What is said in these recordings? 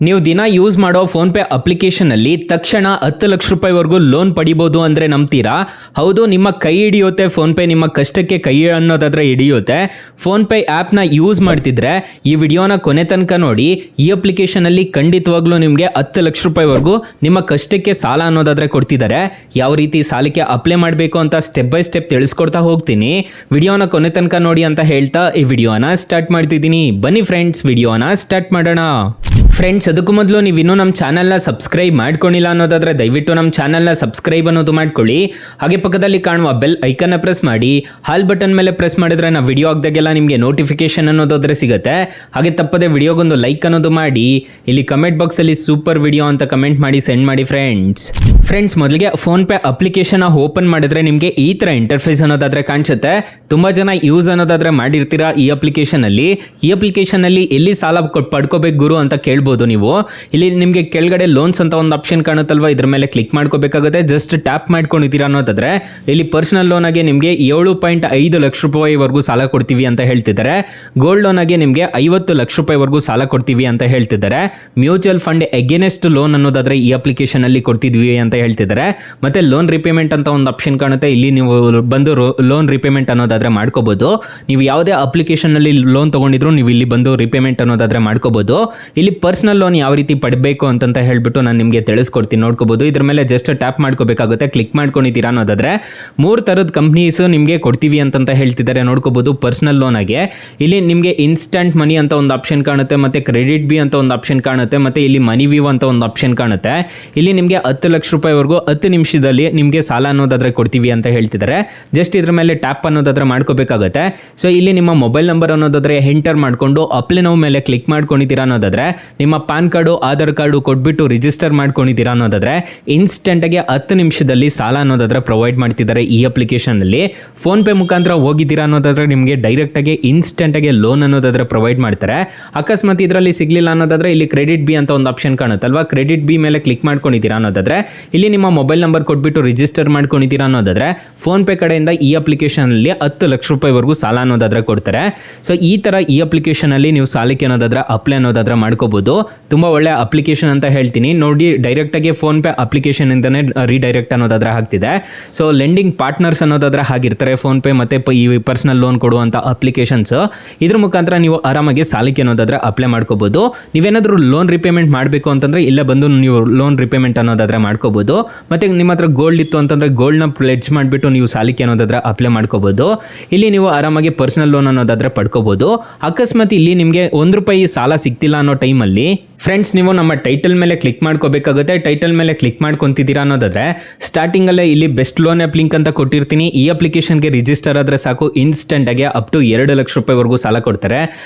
ನೀವು ದಿನ ಯೂಸ್ ಮಾಡೋ ಫೋನ್ಪೇ ಅಪ್ಲಿಕೇಶನಲ್ಲಿ ತಕ್ಷಣ 10 ಲಕ್ಷ ರೂಪಾಯಿವರೆಗೂ ಲೋನ್ ಪಡಿಬೋದು ಅಂದರೆ ನಂಬ್ತೀರಾ? ಹೌದು, ನಿಮ್ಮ ಕೈ ಹಿಡಿಯುತ್ತೆ ಫೋನ್ಪೇ, ನಿಮ್ಮ ಕಷ್ಟಕ್ಕೆ ಕೈ ಅನ್ನೋದಾದರೆ ಹಿಡಿಯುತ್ತೆ. ಫೋನ್ಪೇ ಆ್ಯಪ್ನ ಯೂಸ್ ಮಾಡ್ತಿದ್ರೆ ಈ ವಿಡಿಯೋನ ಕೊನೆ ತನಕ ನೋಡಿ. ಈ ಅಪ್ಲಿಕೇಶನಲ್ಲಿ ಖಂಡಿತವಾಗ್ಲೂ ನಿಮಗೆ 10 ಲಕ್ಷ ರೂಪಾಯಿವರೆಗೂ ನಿಮ್ಮ ಕಷ್ಟಕ್ಕೆ ಸಾಲ ಅನ್ನೋದಾದರೆ ಕೊಡ್ತಿದ್ದಾರೆ. ಯಾವ ರೀತಿ ಸಾಲಕ್ಕೆ ಅಪ್ಲೈ ಮಾಡಬೇಕು ಅಂತ ಸ್ಟೆಪ್ ಬೈ ಸ್ಟೆಪ್ ತಿಳಿಸ್ಕೊಡ್ತಾ ಹೋಗ್ತೀನಿ. ವಿಡಿಯೋನ ಕೊನೆ ತನಕ ನೋಡಿ ಅಂತ ಹೇಳ್ತಾ ಈ ವಿಡಿಯೋನ ಸ್ಟಾರ್ಟ್ ಮಾಡ್ತಿದ್ದೀನಿ. ಬನ್ನಿ ಫ್ರೆಂಡ್ಸ್, ವಿಡಿಯೋನ ಸ್ಟಾರ್ಟ್ ಮಾಡೋಣ. ಫ್ರೆಂಡ್ಸ್, ಅದಕ್ಕೂ ಮೊದಲು ನೀವು ಇನ್ನೂ ನಮ್ಮ ಚಾನಲ್ನ ಸಬ್ಸ್ಕ್ರೈಬ್ ಮಾಡ್ಕೊಂಡಿಲ್ಲ ಅನ್ನೋದಾದರೆ ದಯವಿಟ್ಟು ನಮ್ಮ ಚಾನಲ್ನ ಸಬ್ಸ್ಕ್ರೈಬ್ ಅನ್ನೋದು ಮಾಡ್ಕೊಳ್ಳಿ. ಹಾಗೆ ಪಕ್ಕದಲ್ಲಿ ಕಾಣುವ ಬೆಲ್ ಐಕನ್ನ ಪ್ರೆಸ್ ಮಾಡಿ. ಹಾಲ್ ಬಟನ್ ಮೇಲೆ ಪ್ರೆಸ್ ಮಾಡಿದ್ರೆ ನಾವು ವಿಡಿಯೋ ಹಾಕಿದಾಗೆಲ್ಲ ನಿಮಗೆ ನೋಟಿಫಿಕೇಶನ್ ಅನ್ನೋದಾದರೆ ಸಿಗುತ್ತೆ. ಹಾಗೆ ತಪ್ಪದೆ ವಿಡಿಯೋಗೊಂದು ಲೈಕ್ ಅನ್ನೋದು ಮಾಡಿ. ಇಲ್ಲಿ ಕಮೆಂಟ್ ಬಾಕ್ಸಲ್ಲಿ ಸೂಪರ್ ವಿಡಿಯೋ ಅಂತ ಕಮೆಂಟ್ ಮಾಡಿ ಸೆಂಡ್ ಮಾಡಿ ಫ್ರೆಂಡ್ಸ್. ಮೊದಲಿಗೆ ಫೋನ್ಪೇ ಅಪ್ಲಿಕೇಶನ್ ಓಪನ್ ಮಾಡಿದ್ರೆ ನಿಮಗೆ ಈ ಥರ ಇಂಟರ್ಫೇಸ್ ಅನ್ನೋದಾದರೆ ಕಾಣಿಸುತ್ತೆ. ತುಂಬ ಜನ ಯೂಸ್ ಅನ್ನೋದಾದರೆ ಮಾಡಿರ್ತೀರಾ ಈ ಅಪ್ಲಿಕೇಶನಲ್ಲಿ ಎಲ್ಲಿ ಸಾಲ ಪಡ್ಕೋಬೇಕು ಗುರು ಅಂತ ಕೇಳ್ಬೋದು ನೀವು. ಇಲ್ಲಿ ನಿಮಗೆ ಕೆಳಗಡೆ ಲೋನ್ಸ್ ಅಂತ ಒಂದು ಆಪ್ಷನ್ ಕಾಣುತ್ತಲ್ವ, ಇದ್ರ ಮೇಲೆ ಕ್ಲಿಕ್ ಮಾಡ್ಕೋಬೇಕಾಗುತ್ತೆ. ಜಸ್ಟ್ ಟ್ಯಾಪ್ ಮಾಡ್ಕೊಂಡಿದ್ದೀರಾ ಅನ್ನೋದಾದ್ರೆ ಇಲ್ಲಿ ಪರ್ಸನಲ್ ಲೋನ್ ಆಗಿ ನಿಮಗೆ 7.5 ಲಕ್ಷ ರೂಪಾಯಿವರೆಗೂ ಸಾಲ ಕೊಡ್ತೀವಿ ಅಂತ ಹೇಳ್ತಿದ್ದಾರೆ. ಗೋಲ್ಡ್ ಲೋನ್ ಆಗಿ ನಿಮಗೆ 50 ಲಕ್ಷ ರೂಪಾಯಿವರೆಗೂ ಸಾಲ ಕೊಡ್ತೀವಿ ಅಂತ ಹೇಳ್ತಿದ್ದಾರೆ. ಮ್ಯೂಚುವಲ್ ಫಂಡ್ ಎಗೇನೆಸ್ಟ್ ಲೋನ್ ಅನ್ನೋದಾದ್ರೆ ಈ ಅಪ್ಲಿಕೇಶನ್ ಅಲ್ಲಿ ಕೊಡ್ತಿದ್ವಿ ಅಂತ ಹೇಳ್ತಿದ್ದಾರೆ. ಮತ್ತೆ ಲೋನ್ ರಿಪೇಮೆಂಟ್ ಅಂತ ಒಂದು ಆಪ್ಷನ್ ಕಾಣುತ್ತೆ. ಇಲ್ಲಿ ನೀವು ಬಂದು ಲೋನ್ ರಿಪೇಮೆಂಟ್ ಅನ್ನೋದಾದ್ರೆ ಮಾಡ್ಕೋಬಹುದು. ನೀವು ಯಾವುದೇ ಅಪ್ಲಿಕೇಶನ್ ಅಲ್ಲಿ ಲೋನ್ ತಗೊಂಡಿದ್ರು ನೀವು ಇಲ್ಲಿ ಬಂದು ರಿಪೇಮೆಂಟ್ ಅನ್ನೋದಾದ್ರೆ ಮಾಡ್ಕೋಬಹುದು. ಇಲ್ಲಿ ಪರ್ಸನಲ್ ಲೋನ್ ಯಾವ ರೀತಿ ಪಡಬೇಕು ಅಂತ ಹೇಳ್ಬಿಟ್ಟು ನಾನು ನಿಮಗೆ ತಿಳಿಸ್ಕೊಡ್ತೀನಿ, ನೋಡ್ಕೋಬಹುದು. ಇದ್ರ ಮೇಲೆ ಜಸ್ಟ್ ಟ್ಯಾಪ್ ಮಾಡ್ಕೋಬೇಕಾಗುತ್ತೆ. ಕ್ಲಿಕ್ ಮಾಡ್ಕೊಂಡಿದ್ದೀರಾ ಅನ್ನೋದಾದ್ರೆ 3 ಥರದ ಕಂಪ್ನೀಸ್ ನಿಮಗೆ ಕೊಡ್ತೀವಿ ಅಂತ ಹೇಳ್ತಿದ್ದಾರೆ, ನೋಡ್ಕೋಬಹುದು. ಪರ್ಸನಲ್ ಲೋನ್ ಆಗಿ ಇಲ್ಲಿ ನಿಮಗೆ ಇನ್ಸ್ಟಂಟ್ ಮನಿ ಅಂತ ಒಂದು ಆಪ್ಷನ್ ಕಾಣುತ್ತೆ, ಮತ್ತೆ ಕ್ರೆಡಿಟ್ ಬಿ ಅಂತ ಒಂದು ಆಪ್ಷನ್ ಕಾಣುತ್ತೆ, ಮತ್ತೆ ಇಲ್ಲಿ ಮನಿ ವ್ಯೂ ಅಂತ ಒಂದು ಆಪ್ಷನ್ ಕಾಣುತ್ತೆ. ಇಲ್ಲಿ ನಿಮಗೆ 10 ಲಕ್ಷ ರೂಪಾಯಿವರೆಗೂ 10 ನಿಮಿಷದಲ್ಲಿ ನಿಮಗೆ ಸಾಲ ಅನ್ನೋದಾದ್ರೆ ಕೊಡ್ತೀವಿ ಅಂತ ಹೇಳ್ತಿದ್ದಾರೆ. ಜಸ್ಟ್ ಇದ್ರ ಮೇಲೆ ಟ್ಯಾಪ್ ಅನ್ನೋದಾದ್ರೆ ಮಾಡ್ಕೋಬೇಕಾಗುತ್ತೆ. ಸೊ ಇಲ್ಲಿ ನಿಮ್ಮ ಮೊಬೈಲ್ ನಂಬರ್ ಅನ್ನೋದಾದ್ರೆ ಎಂಟರ್ ಮಾಡ್ಕೊಂಡು ಅಪ್ಲೈ ನೌ ಮೇಲೆ ಕ್ಲಿಕ್ ಮಾಡ್ಕೊಂಡಿದ್ದೀರಾ ಅನ್ನೋದಾದ್ರೆ ನಿಮ್ಮ ಪಾನ್ ಕಾರ್ಡು, ಆಧಾರ್ ಕಾರ್ಡು ಕೊಟ್ಬಿಟ್ಟು ರಿಜಿಸ್ಟರ್ ಮಾಡ್ಕೊಂಡಿದ್ದೀರಾ ಅನ್ನೋದಾದ್ರೆ ಇನ್ಸ್ಟೆಂಟಾಗಿ 10 ನಿಮಿಷದಲ್ಲಿ ಸಾಲ ಅನ್ನೋದಾದ್ರೆ ಪ್ರೊವೈಡ್ ಮಾಡ್ತಿದ್ದಾರೆ ಈ ಅಪ್ಲಿಕೇಶನಲ್ಲಿ. ಫೋನ್ಪೇ ಮುಖಾಂತರ ಹೋಗಿದ್ದೀರಾ ಅನ್ನೋದಾದ್ರೆ ನಿಮಗೆ ಡೈರೆಕ್ಟಾಗಿ ಇನ್ಸ್ಟೆಂಟಾಗಿ ಲೋನ್ ಅನ್ನೋದಾದ್ರೆ ಪ್ರೊವೈಡ್ ಮಾಡ್ತಾರೆ. ಅಕಸ್ಮಾತ್ ಇದರಲ್ಲಿ ಸಿಗಲಿಲ್ಲ ಅನ್ನೋದಾದ್ರೆ ಇಲ್ಲಿ ಕ್ರೆಡಿಟ್ ಬಿ ಅಂತ ಒಂದು ಆಪ್ಷನ್ ಕಾಣುತ್ತಲ್ವಾ, ಕ್ರೆಡಿಟ್ ಬಿ ಮೇಲೆ ಕ್ಲಿಕ್ ಮಾಡ್ಕೊಂಡಿದ್ದೀರಾ ಅನ್ನೋದಾದ್ರೆ ಇಲ್ಲಿ ನಿಮ್ಮ ಮೊಬೈಲ್ ನಂಬರ್ ಕೊಟ್ಬಿಟ್ಟು ರಿಜಿಸ್ಟರ್ ಮಾಡ್ಕೊಂಡಿದ್ದೀರಾ ಅನ್ನೋದಾದ್ರೆ ಫೋನ್ಪೇ ಕಡೆಯಿಂದ ಈ ಅಪ್ಲಿಕೇಶನಲ್ಲಿ 10 ಲಕ್ಷ ರೂಪಾಯಿವರೆಗೂ ಸಾಲ ಅನ್ನೋದಾದ್ರೆ ಕೊಡ್ತಾರೆ. ಸೊ ಈ ಥರ ಈ ಅಪ್ಲಿಕೇಶನಲ್ಲಿ ನೀವು ಸಾಲಕ್ಕೆ ಅನ್ನೋದಾದ್ರೆ ಅಪ್ಲೈ ಅನ್ನೋದಾದ್ರೆ ಮಾಡ್ಕೋಬಹುದು. ತುಂಬ ಒಳ್ಳೆ ಅಪ್ಲಿಕೇಶನ್ ಅಂತ ಹೇಳ್ತೀನಿ ನೋಡಿ. ಡೈರೆಕ್ಟಾಗಿ ಫೋನ್ಪೇ ಅಪ್ಲಿಕೇಶನ್ ಇಂದನೇ ರೀಡೈರೆಕ್ಟ್ ಅನ್ನೋದಾದ್ರೆ ಆಗ್ತಿದೆ. ಸೊ ಲೆಂಡಿಂಗ್ ಪಾರ್ಟ್ನರ್ಸ್ ಅನ್ನೋದಾದ್ರೆ ಆಗಿರ್ತಾರೆ ಫೋನ್ಪೇ ಮತ್ತೆ ಈ ಪರ್ಸನಲ್ ಲೋನ್ ಕೊಡುವಂಥ ಅಪ್ಲಿಕೇಶನ್ಸ್. ಇದ್ರ ಮುಖಾಂತರ ನೀವು ಆರಾಮಾಗಿ ಸಾಲಕ್ಕೆ ಅನ್ನೋದಾದ್ರೆ ಅಪ್ಲೈ ಮಾಡ್ಕೋಬಹುದು. ನೀವೇನಾದರೂ ಲೋನ್ ರಿಪೇಮೆಂಟ್ ಮಾಡಬೇಕು ಅಂತಂದ್ರೆ ಇಲ್ಲೇ ಬಂದು ನೀವು ಲೋನ್ ರಿಪೇಮೆಂಟ್ ಅನ್ನೋದಾದ್ರೆ ಮಾಡ್ಕೋಬಹುದು. ಮತ್ತೆ ನಿಮ್ಮ ಹತ್ರ ಗೋಲ್ಡ್ ಇತ್ತು ಅಂತಂದ್ರೆ ಗೋಲ್ಡ್ನ ಪ್ಲೆಡ್ಜ್ ಮಾಡಿಬಿಟ್ಟು ನೀವು ಸಾಲಕ್ಕೆ ಅನ್ನೋದಾದ್ರೆ ಅಪ್ಲೈ ಮಾಡ್ಕೋಬಹುದು. ಇಲ್ಲಿ ನೀವು ಆರಾಮಾಗಿ ಪರ್ಸನಲ್ ಲೋನ್ ಅನ್ನೋದಾದ್ರೆ ಪಡ್ಕೋಬಹುದು. ಅಕಸ್ಮಾತ್ ಇಲ್ಲಿ ನಿಮಗೆ ₹1 ಸಾಲ ಸಿಗ್ತಿಲ್ಲ ಅನ್ನೋ ಟೈಮಲ್ಲಿ ಫ್ರೆಂಡ್ಸ್ ನೀವು ನಮ್ಮ ಟೈಟಲ್ ಮೇಲೆ ಕ್ಲಿಕ್ ಮಾಡ್ಕೋಬೇಕಾಗುತ್ತೆ. ಟೈಟಲ್ ಮೇಲೆ ಕ್ಲಿಕ್ ಮಾಡ್ಕೊತಿದ್ದೀರಾ ಅನ್ನೋದಾದ್ರೆ ಸ್ಟಾರ್ಟಿಂಗಲ್ಲೇ ಇಲ್ಲಿ ಬೆಸ್ಟ್ ಲೋನ್ ಆ್ಯಪ್ ಲಿಂಕ್ ಅಂತ ಕೊಟ್ಟಿರ್ತೀನಿ. ಈ ಅಪ್ಲಿಕೇಶನ್ಗೆ ರಿಜಿಸ್ಟರ್ ಆದರೆ ಸಾಕು, ಇನ್ಸ್ಟೆಂಟಾಗಿ ಅಪ್ ಟು 2 ಲಕ್ಷ ರೂಪಾಯಿವರೆಗೂ ಸಾಲ ಕೊಡ್ತಾರೆ.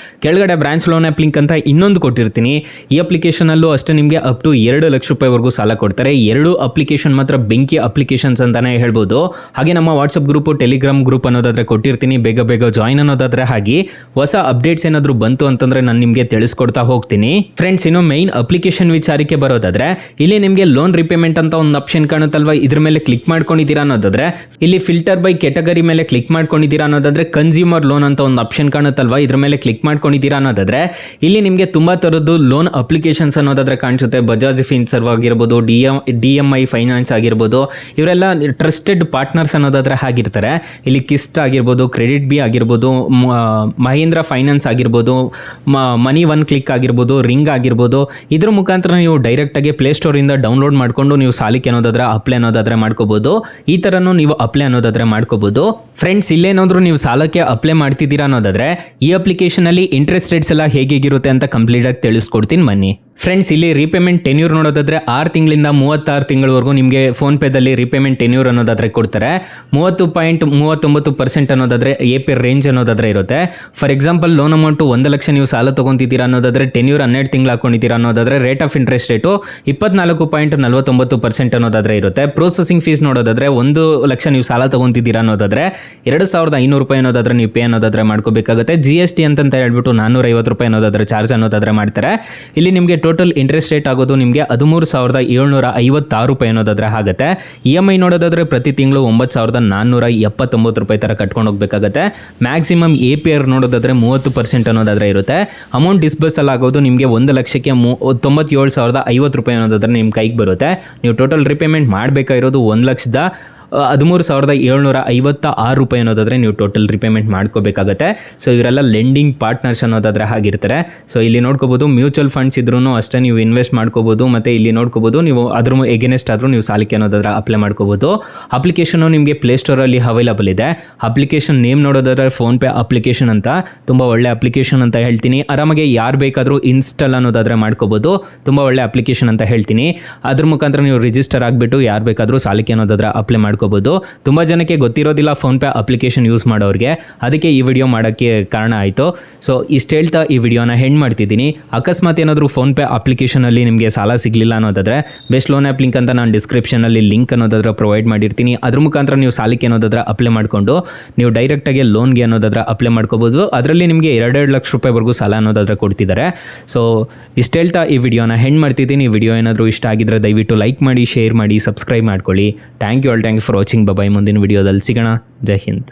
ಕೆಳಗಡೆ ಬ್ರಾಂಚ್ ಲೋನ್ ಆ್ಯಪ್ ಲಿಂಕ್ ಅಂತ ಇನ್ನೊಂದು ಕೊಟ್ಟಿರ್ತೀನಿ. ಈ ಅಪ್ಲಿಕೇಶನಲ್ಲೂ ಅಷ್ಟೇ ನಿಮಗೆ ಅಪ್ ಟು 2 ಲಕ್ಷ ರೂಪಾಯಿವರೆಗೂ ಸಾಲ ಕೊಡ್ತಾರೆ. 2 ಅಪ್ಲಿಕೇಶನ್ ಮಾತ್ರ ಬೆಂಕಿ ಅಪ್ಲಿಕೇಶನ್ಸ್ ಅಂತಾನೆ ಹೇಳ್ಬೋದು. ಹಾಗೆ ನಮ್ಮ ವಾಟ್ಸಪ್ ಗ್ರೂಪು, ಟೆಲಿಗ್ರಾಮ್ ಗ್ರೂಪ್ ಅನ್ನೋದಾದ್ರೆ ಕೊಟ್ಟಿರ್ತೀನಿ. ಬೇಗ ಜಾಯಿನ್ ಅನ್ನೋದಾದ್ರೆ ಹಾಗೆ ಹೊಸ ಅಪ್ಡೇಟ್ಸ್ ಏನಾದರೂ ಬಂತು ಅಂತಂದ್ರೆ ನಾನು ನಿಮಗೆ ತಿಳಿಸ್ಕೊಡ್ತಾ ಹೋಗ್ತೀನಿ. ಫ್ರೆಂಡ್ಸ್, ಇನ್ನು ಮೈನ್ ಅಪ್ಲಿಕೇಶನ್ ವಿಚಾರಕ್ಕೆ ಬರೋದಾದ್ರೆ ಇಲ್ಲಿ ನಿಮಗೆ ಲೋನ್ ರಿಪೇಮೆಂಟ್ ಅಂತ ಒಂದು ಆಪ್ಷನ್ ಕಾಣುತ್ತಲ್ವಾ, ಇದ್ರ ಮೇಲೆ ಕ್ಲಿಕ್ ಮಾಡ್ಕೊಂಡಿದ್ದೀರಾ ಅನ್ನೋದಾದ್ರೆ ಇಲ್ಲಿ ಫಿಲ್ಟರ್ ಬೈ ಕೆಟಗರಿ ಮೇಲೆ ಕ್ಲಿಕ್ ಮಾಡ್ಕೊಂಡಿದ್ದೀರಾ ಅನ್ನೋದಾದ್ರೆ ಕನ್ಸ್ಯೂಮರ್ ಲೋನ್ ಅಂತ ಒಂದು ಆಪ್ಷನ್ ಕಾಣುತ್ತಲ್ವಾ, ಇದ್ರ ಮೇಲೆ ಕ್ಲಿಕ್ ಮಾಡ್ಕೊಂಡಿದ್ದೀರಾ ಅನ್ನೋದಾದ್ರೆ ಇಲ್ಲಿ ನಿಮಗೆ ತುಂಬಾ ತರದ್ದು ಲೋನ್ ಅಪ್ಲಿಕೇಶನ್ಸ್ ಅನ್ನೋದಾದ್ರೆ ಕಾಣಿಸುತ್ತೆ. ಬಜಾಜ್ ಫಿನ್ಸರ್ವ್ ಆಗಿರ್ಬೋದು, DMI ಫೈನಾನ್ಸ್ ಆಗಿರ್ಬೋದು, ಇವರೆಲ್ಲ ಟ್ರಸ್ಟೆಡ್ ಪಾರ್ಟ್ನರ್ಸ್ ಅನ್ನೋದಾದ್ರೆ ಆಗಿರ್ತಾರೆ. ಇಲ್ಲಿ ಕಿಸ್ಟ್ ಆಗಿರ್ಬೋದು, ಕ್ರೆಡಿಟ್ ಬಿ ಆಗಿರ್ಬೋದು, ಮಹೀಂದ್ರ ಫೈನಾನ್ಸ್ ಆಗಿರ್ಬೋದು, ಮನಿ ಒನ್ ಕ್ಲಿಕ್ ಆಗಿರ್ಬೋದು, ರಿಂಗ್ ಆಗಿರ್ಬೋದು. ಇದ್ರ ಮುಖಾಂತರ ನೀವು ಡೈರೆಕ್ಟಾಗಿ ಪ್ಲೇಸ್ಟೋರಿಂದ ಡೌನ್ಲೋಡ್ ಮಾಡಿಕೊಂಡು ನೀವು ಸಾಲಕ್ಕೆ ಅನ್ನೋದಾದ್ರೆ ಅಪ್ಲೈ ಅನ್ನೋದಾದ್ರೆ ಮಾಡ್ಕೋಬಹುದು. ಈ ಥರನೂ ನೀವು ಅಪ್ಲೈ ಅನ್ನೋದಾದ್ರೆ ಮಾಡ್ಕೋಬಹುದು. ಫ್ರೆಂಡ್ಸ್, ಇಲ್ಲೇನಾದರೂ ನೀವು ಸಾಲಕ್ಕೆ ಅಪ್ಲೈ ಮಾಡ್ತಿದ್ದೀರಾ ಅನ್ನೋದಾದ್ರೆ ಈ ಅಪ್ಲಿಕೇಶನಲ್ಲಿ ಇಂಟ್ರೆಸ್ಟ್ ರೇಟ್ಸ್ ಎಲ್ಲ ಹೇಗಿರುತ್ತೆ ಅಂತ ಕಂಪ್ಲೀಟಾಗಿ ತಿಳಿಸ್ಕೊಡ್ತೀನಿ ಬನ್ನಿ. ಫ್ರೆಂಡ್ಸ್, ಇಲ್ಲಿ ರಿಪೇಮೆಂಟ್ ಟೆನ್ಯೂರ್ ನೋಡೋದಾದ್ರೆ 6 ತಿಂಗಳಿಂದ 36 ತಿಂಗಳವರೆಗೂ ನಿಮಗೆ ಫೋನ್ಪೇದಲ್ಲಿ ರಿಪೇಮೆಂಟ್ ಟೆನ್ಯೂರ್ ಅನ್ನೋದಾದ್ರೆ ಕೊಡ್ತಾರೆ. 30.39% ಅನ್ನೋದಾದ್ರೆ AP ರೇಂಜ್ ಅನ್ನೋದಾದ್ರೆ ಇರುತ್ತೆ. For example loan amount 1 lakh ನೀವು ಸಾಲ ತೊಗೊತಿದ್ದೀರಾ ಅನ್ನೋದಾದ್ರೆ ಟೆನ್ಯೂರ್ 12 ತಿಂಗಳು ಹಾಕೊಂಡಿದ್ದೀರಾ ಅನ್ನೋದಾದ್ರೆ ರೇಟ್ ಆಫ್ ಇಂಟ್ರೆಸ್ಟ್ ರೇಟು 24.49% ಅನ್ನೋದಾದ್ರೆ ಇರುತ್ತೆ. ಪ್ರೊಸೆಸಿಂಗ್ ಫೀಸ್ ನೋಡೋದಾದ್ರೆ 1 ಲಕ್ಷ ನೀವು ಸಾಲ ತೊಗೊತಿದ್ದೀರಾ ಅನ್ನೋದಾದ್ರೆ 2,500 ರೂಪಾಯಿ ಅನ್ನೋದಾದ್ರೆ ನೀವು ಪೇ ಅನ್ನೋದಾದ್ರೆ ಮಾಡ್ಕೋಬೇಕಾಗುತ್ತೆ. GST ಅಂತ ಹೇಳ್ಬಿಟ್ಟು 450 ರೂಪಾಯಿ ಅನ್ನೋದಾದ್ರೆ ಚಾರ್ಜ್ ಅನ್ನೋದಾದ್ರೆ ಮಾಡ್ತಾರೆ. ಇಲ್ಲಿ ನಿಮಗೆ ಟೋಟಲ್ ಇಂಟ್ರೆಸ್ಟ್ ರೇಟ್ ಆಗೋದು ನಿಮಗೆ 13,756 ರೂಪಾಯಿ ಅನ್ನೋದಾದರೆ ಆಗುತ್ತೆ. EMI ನೋಡೋದಾದರೆ ಪ್ರತಿ ತಿಂಗಳು 9,479 ರೂಪಾಯಿ ಥರ ಕಟ್ಕೊಂಡು ಹೋಗಬೇಕಾಗತ್ತೆ. ಮ್ಯಾಕ್ಸಿಮಮ್ APR ನೋಡೋದಾದರೆ 30% ಅನ್ನೋದಾದರೆ ಇರುತ್ತೆ. ಅಮೌಂಟ್ ಡಿಸ್ಬರ್ಸಲ್ ಆಗೋದು ನಿಮಗೆ 1,97,050 ರೂಪಾಯಿ ಅನ್ನೋದಾದರೆ ನಿಮ್ಮ ಕೈಗೆ ಬರುತ್ತೆ. ನೀವು ಟೋಟಲ್ ರಿಪೇಮೆಂಟ್ ಮಾಡಬೇಕಾಗಿರೋದು 1,13,756 ರೂಪಾಯಿ ಅನ್ನೋದಾದರೆ ನೀವು ಟೋಟಲ್ ರಿಪೇಮೆಂಟ್ ಮಾಡ್ಕೋಬೇಕಾಗತ್ತೆ. ಸೊ ಇವರೆಲ್ಲ ಲೆಂಡಿಂಗ್ ಪಾರ್ಟ್ನರ್ಸ್ ಅನ್ನೋದಾದರೆ ಆಗಿರ್ತಾರೆ. ಸೊ ಇಲ್ಲಿ ನೋಡ್ಕೋಬೋದು ಮ್ಯೂಚುವಲ್ ಫಂಡ್ಸ್ ಇದ್ರೂ ಅಷ್ಟೇ ನೀವು ಇನ್ವೆಸ್ಟ್ ಮಾಡ್ಕೋಬೋದು. ಮತ್ತು ಇಲ್ಲಿ ನೋಡ್ಕೋಬೋದು ನೀವು ಅದ್ರ ಎಗೇನೆಸ್ಟ್ ಆದರೂ ನೀವು ಸಾಲಕ್ಕೆ ಅನ್ನೋದಾದ್ರೆ ಅಪ್ಲೈ ಮಾಡ್ಕೋಬೋದು. ಅಪ್ಲಿಕೇಶನು ನಿಮಗೆ ಪ್ಲೇಸ್ಟೋರಲ್ಲಿ ಅವೈಲಬಲ್ ಇದೆ. ಅಪ್ಲಿಕೇಶನ್ ನೇಮ್ ನೋಡೋದಾದ್ರೆ ಫೋನ್ಪೇ ಅಪ್ಲಿಕೇಶನ್ ಅಂತ, ತುಂಬ ಒಳ್ಳೆ ಅಪ್ಲಿಕೇಶನ್ ಅಂತ ಹೇಳ್ತೀನಿ. ಆರಾಮಾಗಿ ಯಾರು ಬೇಕಾದರೂ ಇನ್ಸ್ಟಾಲ್ ಅನ್ನೋದಾದರೆ ಮಾಡ್ಕೋಬೋದು. ತುಂಬ ಒಳ್ಳೆ ಅಪ್ಲಿಕೇಶನ್ ಅಂತ ಹೇಳ್ತೀನಿ. ಅದ್ರ ಮುಖಾಂತರ ನೀವು ರಿಜಿಸ್ಟರ್ ಆಗಿಬಿಟ್ಟು ಯಾರು ಬೇಕಾದರೂ ಸಾಲಕ್ಕೆ ಅನ್ನೋದಾದ್ರೆ ಅಪ್ಲೈ ಮಾಡ್ಕೋಬೋದು. ತುಂಬ ಜನಕ್ಕೆ ಗೊತ್ತಿರೋದಿಲ್ಲ ಫೋನ್ಪೇ ಅಪ್ಲಿಕೇಶನ್ ಯೂಸ್ ಮಾಡೋರಿಗೆ, ಅದಕ್ಕೆ ಈ ವಿಡಿಯೋ ಮಾಡೋಕ್ಕೆ ಕಾರಣ ಆಯಿತು. ಸೊ ಇಷ್ಟು ಹೇಳ್ತಾ ಈ ವಿಡಿಯೋನ ಹೆಂಡ್ ಮಾಡ್ತಿದ್ದೀನಿ. ಅಕಸ್ಮಾತ್ ಏನಾದರೂ ಫೋನ್ಪೇ ಅಪ್ಲಿಕೇಶನಲ್ಲಿ ನಿಮಗೆ ಸಾಲ ಸಿಗಲಿಲ್ಲ ಅನ್ನೋದಾದರೆ ಬೆಸ್ಟ್ ಲೋನ್ ಆ್ಯಪ್ ಲಿಂಕ್ ಅಂತ ನಾನು ಡಿಸ್ಕ್ರಿಪ್ಷನಲ್ಲಿ ಲಿಂಕ್ ಅನ್ನೋದಾದ್ರೆ ಪ್ರೊವೈಡ್ ಮಾಡಿರ್ತೀನಿ. ಅದ್ರ ಮುಖಾಂತರ ನೀವು ಸಾಲಕ್ಕೆ ಅನ್ನೋದಾದ್ರೆ ಅಪ್ಲೈ ಮಾಡಿಕೊಂಡು ನೀವು ಡೈರೆಕ್ಟಾಗಿ ಲೋನ್ಗೆ ಅನ್ನೋದಾದ್ರೆ ಅಪ್ಲೈ ಮಾಡ್ಕೋಬೋದು. ಅದರಲ್ಲಿ ನಿಮಗೆ 2.5 ಲಕ್ಷ ರೂಪಾಯಿವರೆಗೂ ಸಾಲ ಅನ್ನೋದಾದ್ರೆ ಕೊಡ್ತಿದ್ದಾರೆ. ಸೊ ಇಷ್ಟು ಹೇಳ್ತಾ ಈ ವಿಡಿಯೋನ ಹೆಂಡ್ ಮಾಡ್ತಿದ್ದೀನಿ. ಈ ವಿಡಿಯೋ ಏನಾದರೂ ಇಷ್ಟ ಆಗಿದ್ರೆ ದಯವಿಟ್ಟು ಲೈಕ್ ಮಾಡಿ, ಶೇರ್ ಮಾಡಿ, ಸಬ್ಸ್ಕ್ರೈಬ್ ಮಾಡ್ಕೊಳ್ಳಿ. Thank you for watching. Bye. ಮುಂದಿನ ವಿಡಿಯೋದಲ್ಲಿ ಸಿಗೋಣ. ಜೈ ಹಿಂದ್.